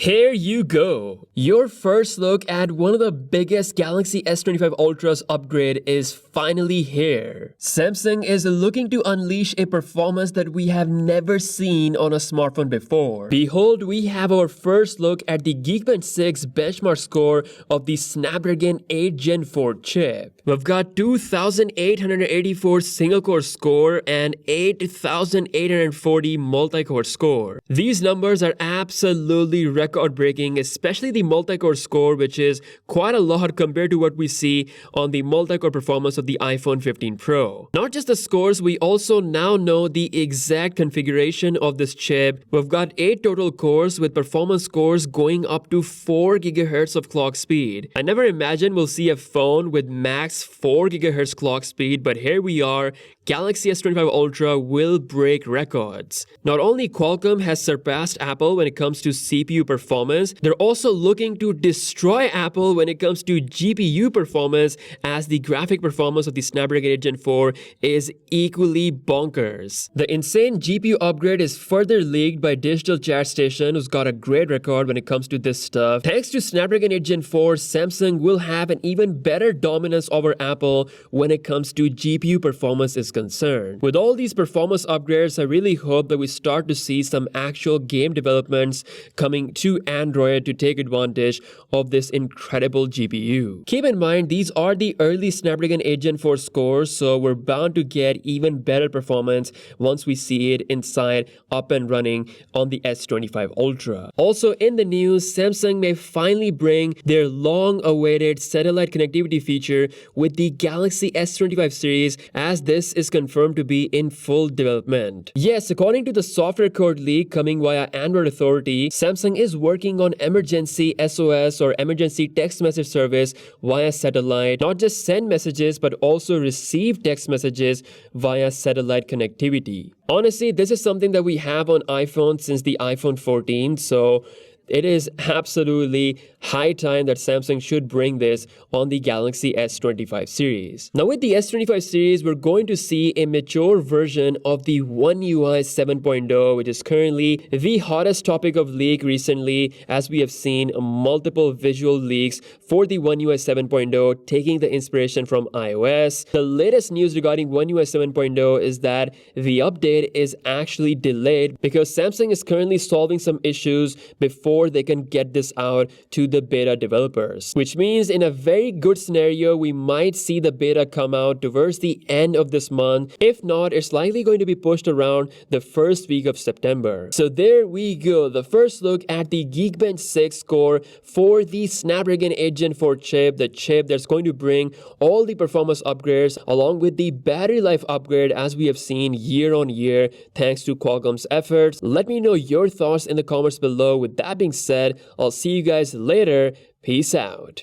Here you go. Your first look at one of the biggest Galaxy S25 Ultra's upgrade is finally here. Samsung is looking to unleash a performance that we have never seen on a smartphone before. Behold, we have our first look at the Geekbench 6 benchmark score of the Snapdragon 8 Gen 4 chip. We've got 2,884 single-core score and 8,840 multi-core score. These numbers are absolutely record-breaking, especially the multi-core score, which is quite a lot compared to what we see on the multi-core performance of the iPhone 15 Pro. Not just the scores, we also now know the exact configuration of this chip. We've got 8 total cores with performance scores going up to 4 GHz of clock speed. I never imagined we'll see a phone with max 4 GHz clock speed, but here we are. Galaxy S25 Ultra will break records. Not only Qualcomm has surpassed Apple when it comes to CPU performance, they're also looking to destroy Apple when it comes to GPU performance, as the graphic performance of the Snapdragon 8 Gen 4 is equally bonkers. The insane GPU upgrade is further leaked by Digital Chat Station, who's got a great record when it comes to this stuff. Thanks to Snapdragon 8 Gen 4, Samsung will have an even better dominance over Apple when it comes to GPU performance is concerned. With all these performance upgrades, I really hope that we start to see some actual game developments coming to Android to take advantage of this incredible GPU. Keep in mind, these are the early Snapdragon 8 Gen 4 scores, so we're bound to get even better performance once we see it inside up and running on the S25 Ultra. Also in the news, Samsung may finally bring their long-awaited satellite connectivity feature with the Galaxy S25 series, as this is confirmed to be in full development. Yes, according to the software code leak coming via Android Authority, Samsung is working on emergency SOS or emergency text message service via satellite. Not just send messages, but also receive text messages via satellite connectivity. Honestly, this is something that we have on iPhone since the iPhone 14, so it is absolutely high time that Samsung should bring this on the Galaxy S25 series. Now with the S25 series, we're going to see a mature version of the One UI 7.0, which is currently the hottest topic of leak recently, as we have seen multiple visual leaks for the One UI 7.0 taking the inspiration from iOS. The latest news regarding One UI 7.0 is that the update is actually delayed because Samsung is currently solving some issues before they can get this out to the beta developers, which means in a very good scenario we might see the beta come out towards the end of this month. If not, it's likely going to be pushed around the first week of September. So there we go, the first look at the Geekbench 6 score for the Snapdragon 8 Gen 4 chip, the chip that's going to bring all the performance upgrades along with the battery life upgrade as we have seen year on year thanks to Qualcomm's efforts. Let me know your thoughts in the comments below. With that being said, I'll see you guys later. Peace out.